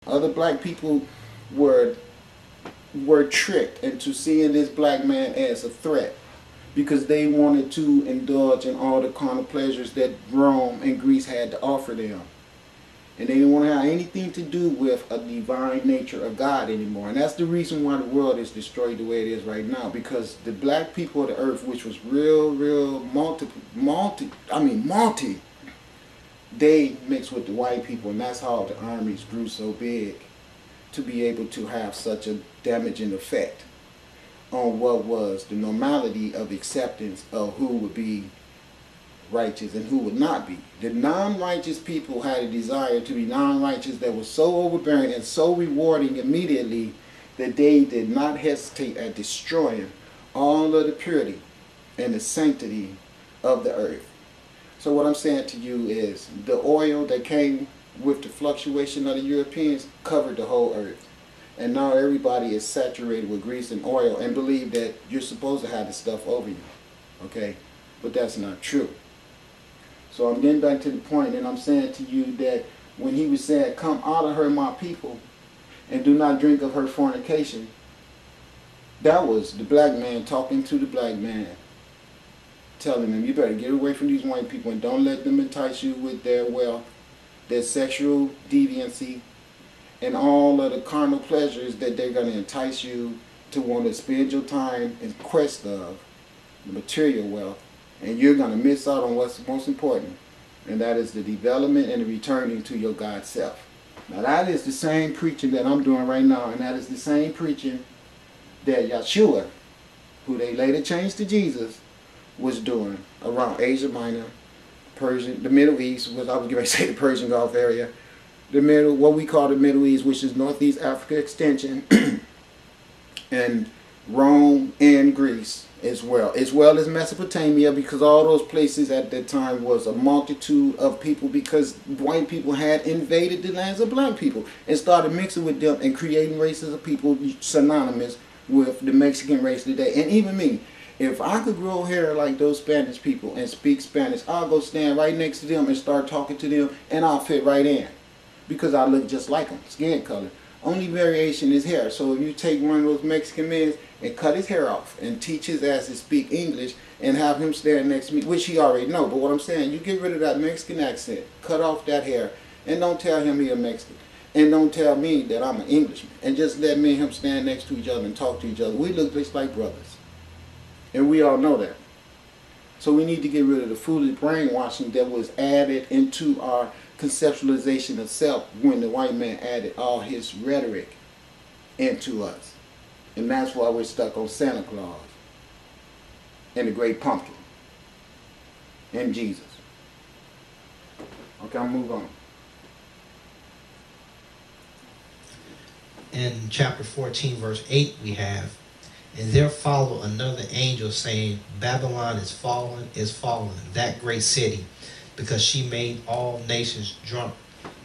Other black people were tricked into seeing this black man as a threat because they wanted to indulge in all the carnal pleasures that Rome and Greece had to offer them. And they didn't want to have anything to do with a divine nature of God anymore. And that's the reason why the world is destroyed the way it is right now. Because the black people of the earth, which was real multi, they mixed with the white people. And that's how the armies grew so big, to be able to have such a damaging effect on what was the normality of acceptance of who would be righteous and who would not be. The non-righteous people had a desire to be non-righteous that was so overbearing and so rewarding immediately that they did not hesitate at destroying all of the purity and the sanctity of the earth. So what I'm saying to you is the oil that came with the fluctuation of the Europeans covered the whole earth. And now everybody is saturated with grease and oil and believe that you're supposed to have this stuff over you. Okay? But that's not true. So I'm getting back to the point, and I'm saying to you that when he was saying, come out of her, my people, and do not drink of her fornication, that was the black man talking to the black man, telling them, you better get away from these white people and don't let them entice you with their wealth, their sexual deviancy, and all of the carnal pleasures that they're going to entice you to want to spend your time in quest of, the material wealth. And you're going to miss out on what's most important, and that is the development and the returning to your God self. Now that is the same preaching that I'm doing right now, and that is the same preaching that Yeshua, who they later changed to Jesus, was doing around Asia Minor, Persian, the Middle East, was I was going to say the Persian Gulf area, the middle, what we call the Middle East, which is Northeast Africa extension, and Rome and Greece as well as Mesopotamia, because all those places at that time was a multitude of people, because white people had invaded the lands of black people and started mixing with them and creating races of people synonymous with the Mexican race today. And even me, if I could grow hair like those Spanish people and speak Spanish, I'll go stand right next to them and start talking to them, and I'll fit right in because I look just like them, skin color. Only variation is hair. So if you take one of those Mexican men and cut his hair off and teach his ass to speak English and have him stand next to me, which he already know, but what I'm saying, you get rid of that Mexican accent, cut off that hair, and don't tell him he a Mexican. And don't tell me that I'm an Englishman. And just let me and him stand next to each other and talk to each other. We look just like brothers. And we all know that. So we need to get rid of the foolish brainwashing that was added into our conceptualization of self when the white man added all his rhetoric into us. And that's why we're stuck on Santa Claus and the Great Pumpkin and Jesus. Okay, I'll move on. In chapter 14, verse 8, we have, and there followed another angel saying, Babylon is fallen, that great city, because she made all nations drink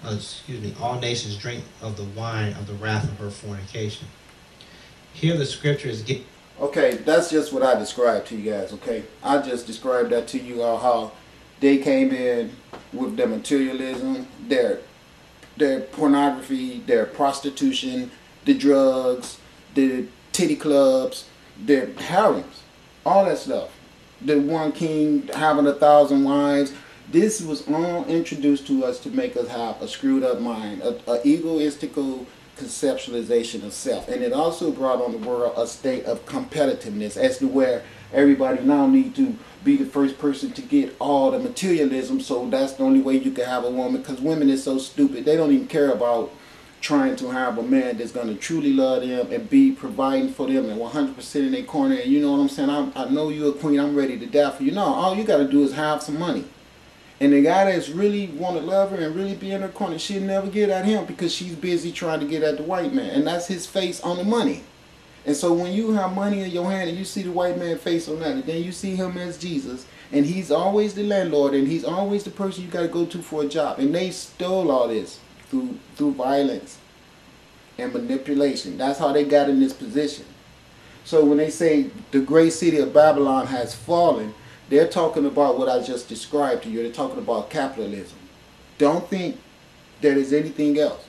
of the wine of the wrath of her fornication. Here the scripture is getting... Okay, that's just what I described to you guys, okay? I just described that to you all, how they came in with their materialism, their pornography, their prostitution, the drugs, the titty clubs, their harems, all that stuff. The one king having 1,000 wives. This was all introduced to us to make us have a screwed up mind, an egoistical conceptualization of self. And it also brought on the world a state of competitiveness as to where everybody now need to be the first person to get all the materialism, so that's the only way you can have a woman, because women is so stupid. They don't even care about trying to have a man that's going to truly love them and be providing for them and 100% in their corner. And you know what I'm saying? I know you're a queen, I'm ready to die for you. No, all you got to do is have some money. And the guy that's really want to love her and really be in her corner, she'll never get at him because she's busy trying to get at the white man. And that's his face on the money. And so when you have money in your hand and you see the white man's face on that, and then you see him as Jesus, and he's always the landlord, and he's always the person you got to go to for a job. And they stole all this through violence and manipulation. That's how they got in this position. So when they say the great city of Babylon has fallen, they're talking about what I just described to you. They're talking about capitalism. Don't think there is anything else.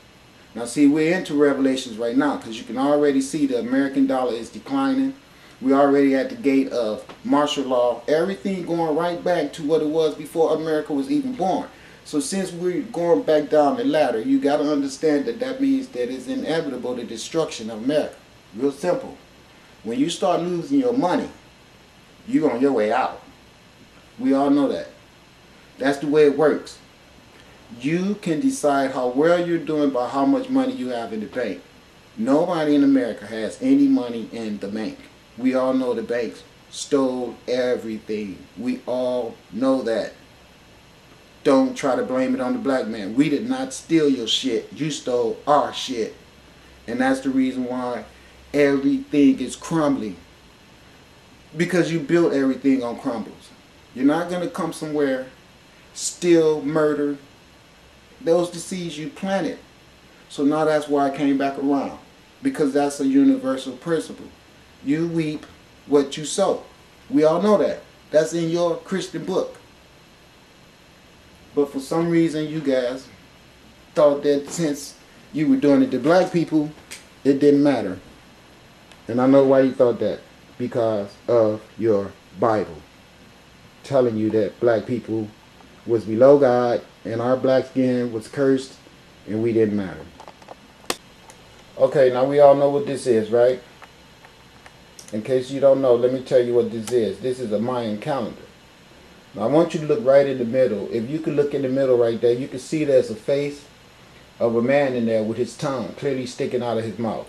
Now see, we're into Revelations right now because you can already see the American dollar is declining. We're already at the gate of martial law. Everything going right back to what it was before America was even born. So since we're going back down the ladder, you got to understand that that means that it's inevitable the destruction of America. Real simple. When you start losing your money, you're on your way out. We all know that. That's the way it works. You can decide how well you're doing by how much money you have in the bank. Nobody in America has any money in the bank. We all know the banks stole everything. We all know that. Don't try to blame it on the black man. We did not steal your shit. You stole our shit. And that's the reason why everything is crumbling. Because you built everything on crumbles. You're not going to come somewhere, steal, murder. Those the seeds you planted. So now that's why I came back around. Because that's a universal principle. You reap what you sow. We all know that. That's in your Christian book. But for some reason you guys thought that since you were doing it to black people, it didn't matter. And I know why you thought that. Because of your Bible. Telling you that black people was below God and our black skin was cursed and we didn't matter. Okay, now we all know what this is, right? In case you don't know, let me tell you what this is. This is a Mayan calendar. Now I want you to look right in the middle. If you could look in the middle right there, you can see there's a face of a man in there with his tongue clearly sticking out of his mouth.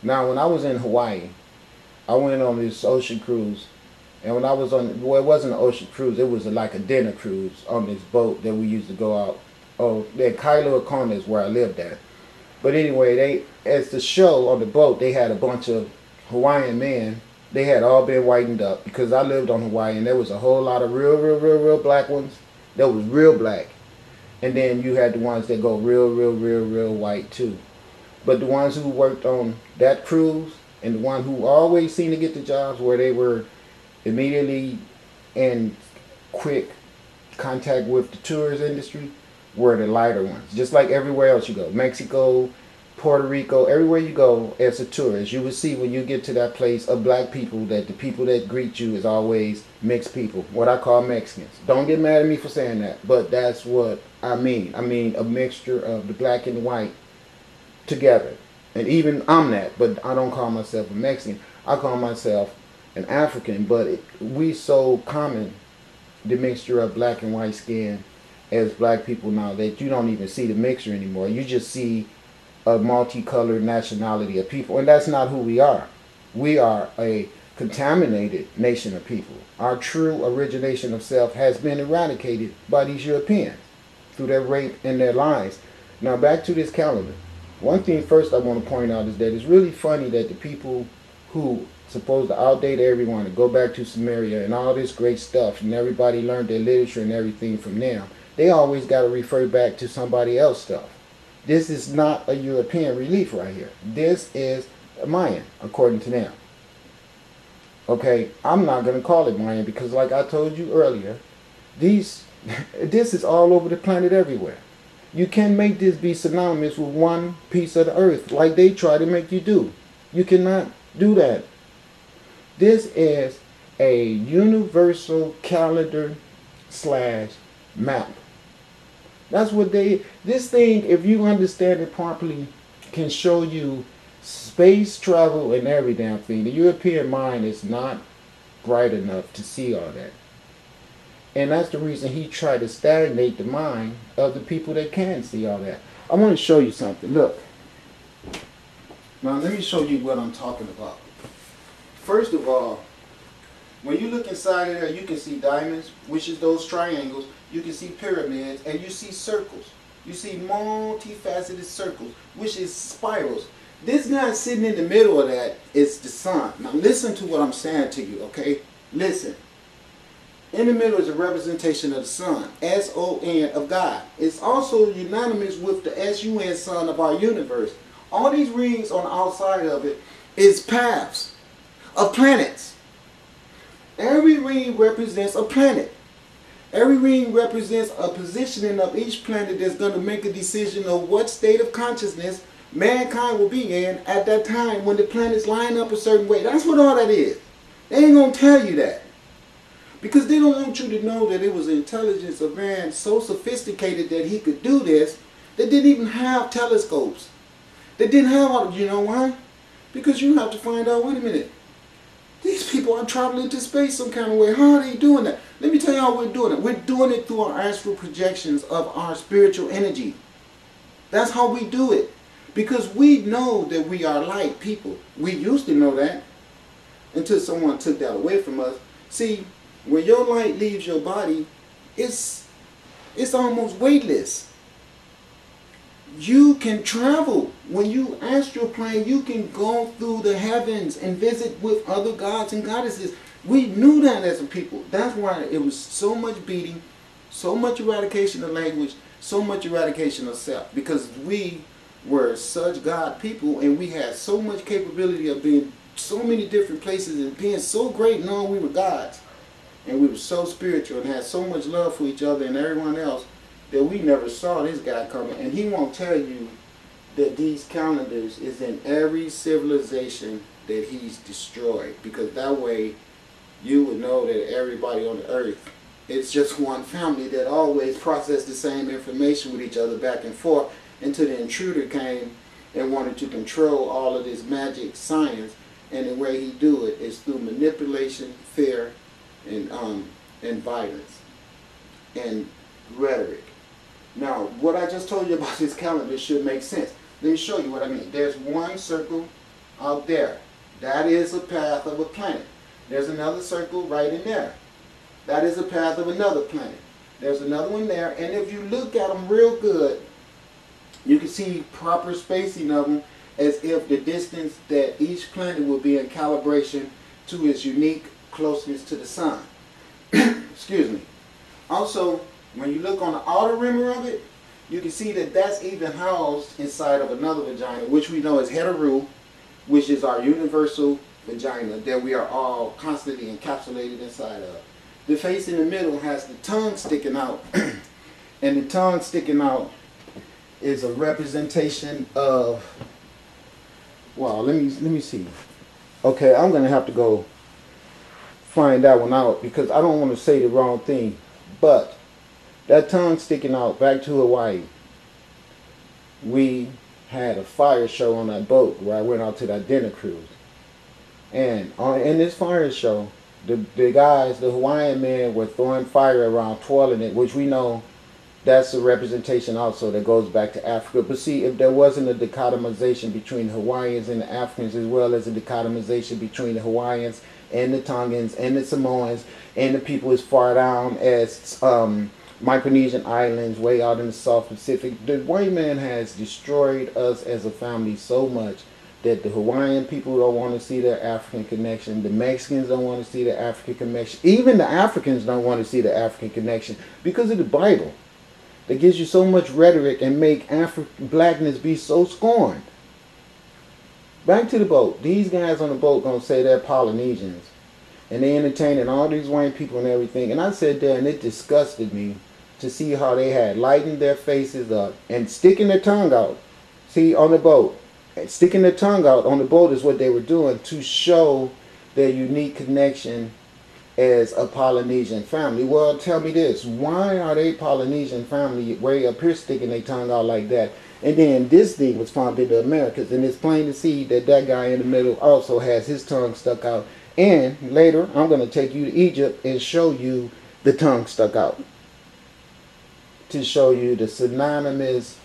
Now when I was in Hawaii, I went on this ocean cruise. And when I was on, well, it wasn't an ocean cruise, it was like a dinner cruise on this boat that we used to go out. Oh, that Kailua Kona is where I lived at. But anyway, as the show on the boat, they had a bunch of Hawaiian men. They had all been whitened up because I lived on Hawaii and there was a whole lot of real black ones that was real black. And then you had the ones that go real white too. But the ones who worked on that cruise and the one who always seemed to get the jobs where they were immediately in quick contact with the tourist industry were the lighter ones. Just like everywhere else you go. Mexico, Puerto Rico, everywhere you go as a tourist, you will see when you get to that place of black people that the people that greet you is always mixed people. What I call Mexicans. Don't get mad at me for saying that, but that's what I mean. I mean a mixture of the black and the white together. And even I'm that, but I don't call myself a Mexican. I call myself an African, but we so common the mixture of black and white skin as black people now that you don't even see the mixture anymore. You just see a multicolored nationality of people, and that's not who we are. We are a contaminated nation of people. Our true origination of self has been eradicated by these Europeans through their rape and their lies. Now back to this calendar. One thing first I want to point out is that it's really funny that the people who supposed to outdate everyone and go back to Sumeria and all this great stuff and everybody learned their literature and everything from them, they always got to refer back to somebody else's stuff. This is not a European relief right here. This is Mayan, according to them. Okay, I'm not going to call it Mayan because like I told you earlier, this is all over the planet everywhere. You can't make this be synonymous with one piece of the earth like they try to make you do. You cannot do that. This is a universal calendar / map. That's what this thing, if you understand it properly, can show you space travel and every damn thing. The European mind is not bright enough to see all that. And that's the reason he tried to stagnate the mind of the people that can see all that. I want to show you something. Look. Now let me show you what I'm talking about. First of all, when you look inside of there, you can see diamonds, which is those triangles. You can see pyramids, and you see circles. You see multifaceted circles, which is spirals. This guy sitting in the middle of that is the sun. Now listen to what I'm saying to you, okay? Listen. In the middle is a representation of the sun, S-O-N, of God. It's also unanimous with the S-U-N, sun of our universe. All these rings on the outside of it is paths of planets. Every ring represents a planet. Every ring represents a positioning of each planet that's going to make a decision of what state of consciousness mankind will be in at that time when the planets line up a certain way. That's what all that is. They ain't going to tell you that. Because they don't want you to know that it was the intelligence of man so sophisticated that he could do this. They didn't even have telescopes. They didn't have all, you know why? Because you have to find out, wait a minute, these people are traveling to space some kind of way. How are they doing that? Let me tell you how we're doing it. We're doing it through our astral projections of our spiritual energy. That's how we do it. Because we know that we are light people. We used to know that until someone took that away from us. See, when your light leaves your body, it's almost weightless. You can travel. When you astral plane, you can go through the heavens and visit with other gods and goddesses. We knew that as a people. That's why it was so much beating, so much eradication of language, so much eradication of self. Because we were such God people, and we had so much capability of being so many different places and being so great knowing we were gods. And we were so spiritual and had so much love for each other and everyone else that we never saw this guy coming. And he won't tell you that these calendars is in every civilization that he's destroyed. Because that way you would know that everybody on the earth, it's just one family that always processed the same information with each other back and forth until the intruder came and wanted to control all of this magic science. And the way he do it is through manipulation, fear, and violence and rhetoric. Now, what I just told you about this calendar should make sense. Let me show you what I mean. There's one circle out there. That is a path of a planet. There's another circle right in there. That is a path of another planet. There's another one there. And if you look at them real good, you can see proper spacing of them as if the distance that each planet will be in calibration to its unique closeness to the sun. Excuse me. Also, when you look on the outer rim of it, you can see that that's even housed inside of another vagina, which we know is Heteru, which is our universal vagina that we are all constantly encapsulated inside of. The face in the middle has the tongue sticking out, and the tongue sticking out is a representation of, well, let me see. Okay, I'm going to have to go find that one out because I don't want to say the wrong thing. But that tongue sticking out, back to Hawaii, we had a fire show on that boat where I went out to that dinner cruise. And in this fire show, the guys, the Hawaiian men, were throwing fire around, twirling it, which we know that's a representation also that goes back to Africa. But see, if there wasn't a dichotomization between the Hawaiians and the Africans, as well as a dichotomization between the Hawaiians and the Tongans and the Samoans and the people as far down as Micronesian islands, way out in the South Pacific, the white man has destroyed us as a family so much that the Hawaiian people don't want to see their African connection. The Mexicans don't want to see the African connection. Even the Africans don't want to see the African connection because of the Bible that gives you so much rhetoric and make blackness be so scorned. Back to the boat. These guys on the boat gonna say they're Polynesians, and they entertaining all these white people and everything. And I sat there and it disgusted me to see how they had lightened their faces up and sticking their tongue out. See, on the boat, and sticking their tongue out on the boat is what they were doing to show their unique connection as a Polynesian family. Well, tell me this, why are they Polynesian family way up here sticking their tongue out like that? And then this thing was found in the Americas, and it's plain to see that that guy in the middle also has his tongue stuck out. And later, I'm going to take you to Egypt and show you the tongue stuck out, to show you the synonymous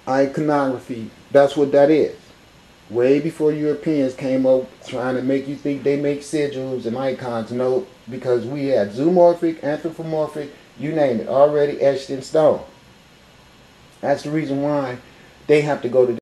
iconography. That's what that is. Way before Europeans came up trying to make you think they make sigils and icons. No, because we had zoomorphic, anthropomorphic, you name it, already etched in stone. That's the reason why they have to go to